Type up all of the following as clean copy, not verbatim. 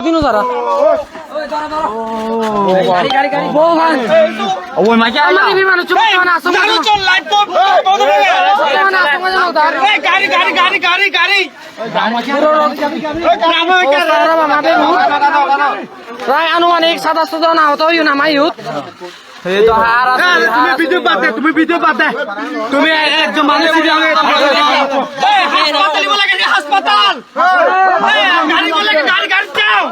দিনো যারা গাড়ি গাড়ি গাড়ি বউ ভাই ওই মাকে আমার বিমান চুপ মানে আসো গাড়ি চল লাইট তো মানে আসো মানে উধার গাড়ি গাড়ি গাড়ি গাড়ি গাড়ি প্রায় আনুমানিক ৭০০ জন আহত হইও না মাইউত তুমি ভিডিও পাতে তুমি একজন মানুষ হাসপাতাল গাড়ি বলে গাড়ি গাড়ি যাও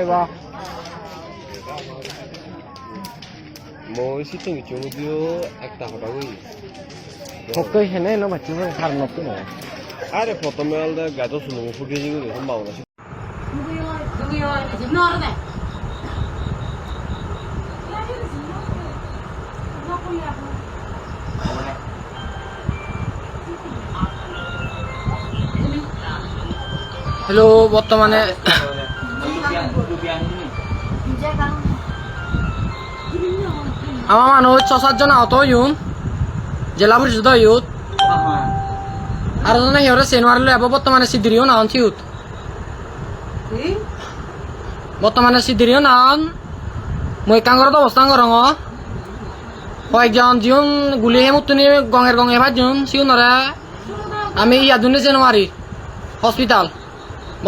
Ba. Moi situng chung dio ekta hoda hui. Hokai hene no bachu har no tu no. Are photo mail da gato sunu footage guri sambavana. Ignore that. Hello, বর্তমানে আমার মানুষ ৬-৭ জন আহত হইউন জেলা পরিষদ হইউত আর জন হিওরে সেনওয়ার লই আবো বর্তমানে সিদ্দিরিও না হইউত বর্তমানে সিদ্দিরিও না মই কাঙ্গরত অবস্থা করং কয়েকজন জিউন গুলি হেমুতনি গঙের গঙে ভাজুন সিউনরে আমি ইয়াদুনে সেনওয়ারি হসপিটাল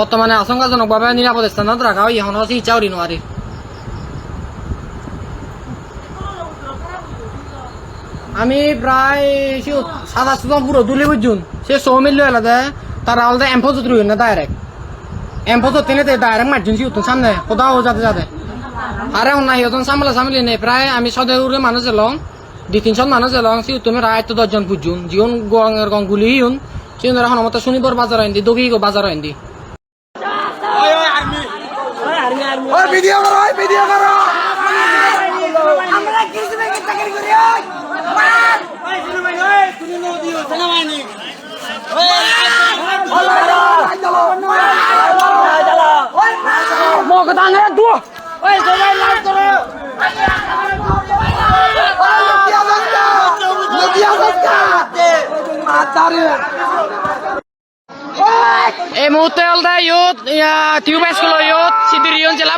বর্তমানে আশঙ্কাজনকভাবে নিরাপদ স্থানত রাখা হয় এখন চিকিৎসা করি নোৱাৰি আমি প্রায় ৭-৮ জন পুরো তুলে বুঝুন সে ১০০ মিল এলাদে তারা আলাদা এম্পোজ তুলি না ডাইরেক্ট এম্পোজ তেনে ডাইরেক্ট মারছুন সিউতুন সামনে কোথাও যাতে যাতে আরে অন্য সিহঁতন সামলি নেই প্রায় আমি সদরে মানুষ এলাম ২-৩০০ মানুষ এলাম সিউতুন প্রায় ৮-১০ জন বুঝুন জীবন গঙের গং গুলি হিউন সিউন এখন মতো শনিবার বাজার আইন্দি দগি বাজার আইন্দি ভিডিও করো আমরা কিছু থেকে চাকরি করি তুমি নদিও সেনাবাহিনী মগ দাঙ্গে দু ওই সবাই লাইভ করো নদিয়া সস্তা মাতারে এই মুহূর্তে হলদে ইউথ টিউব স্কুল ইউথ সিদ্দিরিয়ন জেলা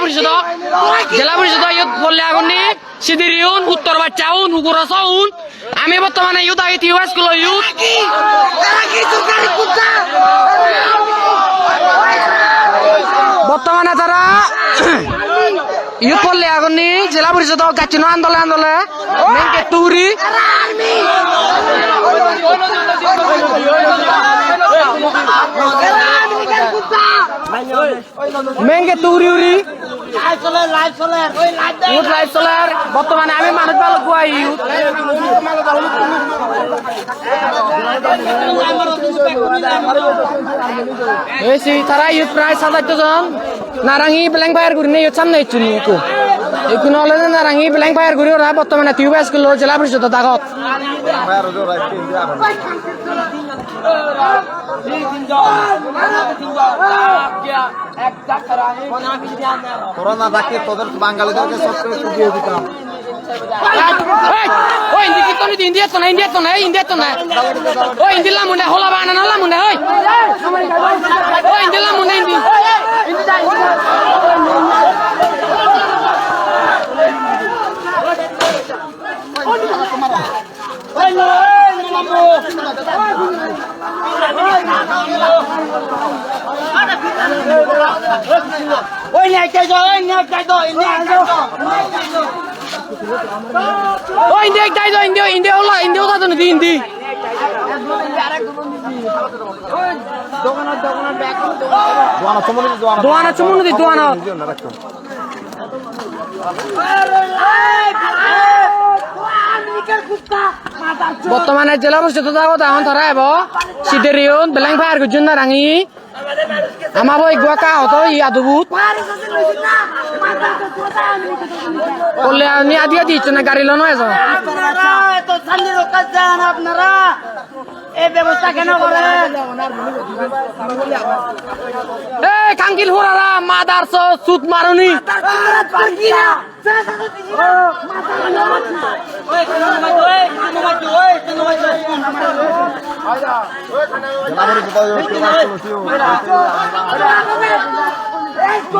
পরিষদ ইউথ বললে আগুনি সিদ্দিরিয়ন উত্তর বাচ্চাউন হুকুরসাউন আমি বর্তমানে ইউথ আগে টিউব স্কুল ইউথ বর্তমানে তারা ইউথ বললে আগুনি জেলা পরিষদ গাছিনো আন্দোলনে মেনকে তুরি মেঙ্গে তুরি উরি লাইভ চলার বর্তমানে আমি মানুষ ভালো গুয়াই তারা ইউথ প্রায় ৭-৮ জন নারাঙ্গি ব্ল্যাঙ্ক ফায়ার করি না ইউথ সামনে ইচ্ছুন এইগুলো হলে নারাঙ্গি ব্ল্যাঙ্ক ফায়ার করি ওরা বর্তমানে টিউব স্কুল জেলা পরিষদ দাগত তোরা না থাকলে তোদের বাঙালিদেরকে সব করে শুকিয়ে দিতাম ওই ইন্ডিয়া তো না ওই ইন্ডিয়া মুন্ডা হলা বানানো হলা মুন্ডা ওই ইন্ডিয়া মুন্ডা ইন্ডিয়া ওই নেক যাই দো ইন্ডিয়া হলো ইন্ডিয়া কথা তো হিন্দি দোয়ানা চমুনি দোয়ানা বর্তমানে জেলা পরিষদ এখন ধরা হব সিদ্ধেরিয়ন বেলাং ফায়ার করছেন না রাঙি আমার বই গোয়া হতো ইয়া দুবুত বললে আমি আদিয়া দিচ্ছ না গাড়ি লোন হয়েছ আপনারা এই ব্যবস্থা কেন করেন? এই কাঙ্কিল হুরারা মাদার সুত মারুনি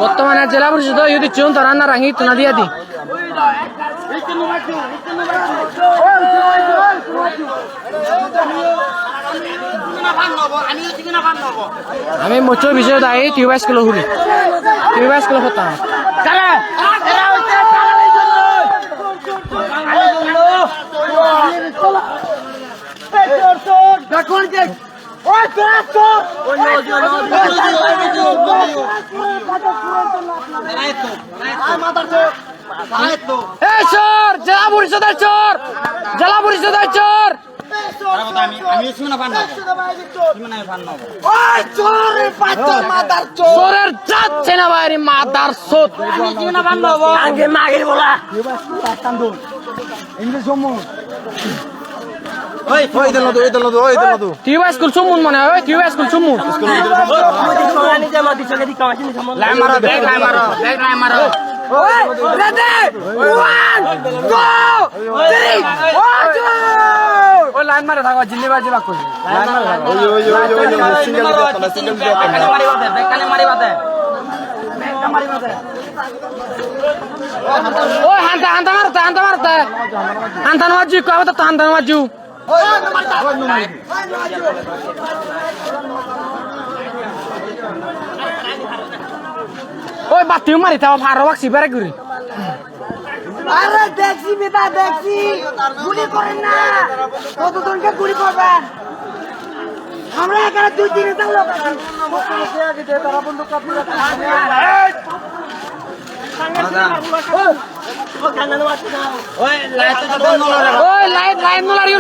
বর্তমানে জেলা পরিষদ যদি চুন তো রান্না রাঙি তো না দিয়া দি আমি মোচর বিষয়ে দায়ী টিউবাইস কিলো ঘুরি টিউবাইস কিলো হতা চোর জেলা পরিষদের চোর জেলা পরিষদের চোর চোরের যাচ্ছে না বাইরে মাদার সোত আগে মাগির বলা টিউবাই স্কুল চুমুন মনে হয় টিউবাই স্কুল চুমুন লাইন মারে থাকো জিন্দি বাজি বাক করছি ওই হান্তা হান্তা মারতে হান্তা মারতে হান্তা মারজু কবে তো হান্তা মারজু ওই বাতিও মারি তাও ফারো বাক্সি বেড়ে করি আরে দেখছি বেটা দেখছি গুলি করেন না কতজনকে গুলি করবেন আমরা এখানে 2-3টা লোক আছি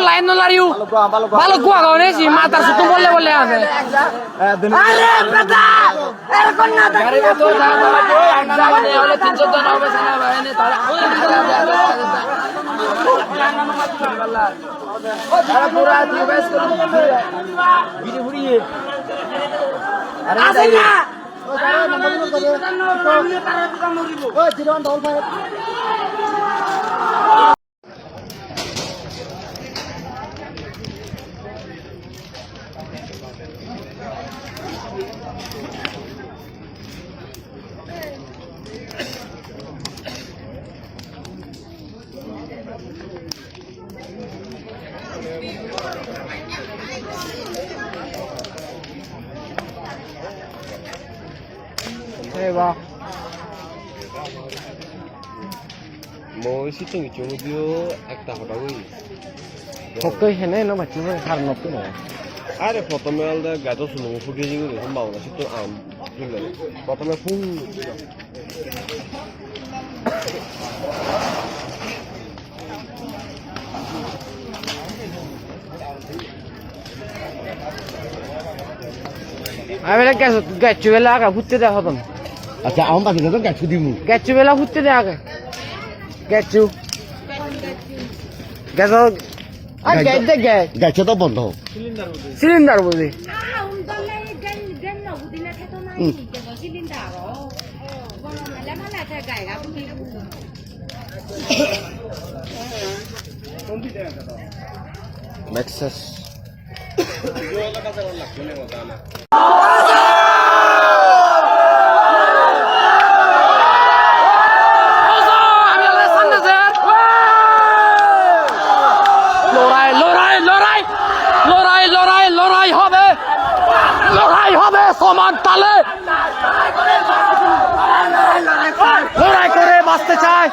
লাইন নোলারিও ভালো কুয়া গাও নেছি মাতার সুতো বললে বললে আছে আরে বেটা এরকম না দেখি মই সিটিং চুমুদিও একটা হটাবই হকই হেনে ন বাচ্চা মানে খার নতো না আরে প্রথমে আলদা গাতো শুনো ফুটে জিগো সম্ভাবনা সিটো আম বুঝলে প্রথমে ফুল আমি গেছু বেলা আগে ঘুরতে দেওয়া হতাম আচ্ছা আম বাকি তো গাছু দিমু গেছু বেলা ঘুরতে দেওয়া আগে গেছু গেছ আর গ্যাস দে গ্যাস গাছে তো বন্ধ সিলিন্ডার বুঝি ম্যাক্সাস লড়াই হবে সমান তালে লড়াই করে বাঁচতে চায়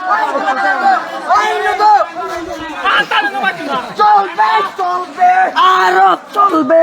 চলবে চলবে আরো চলবে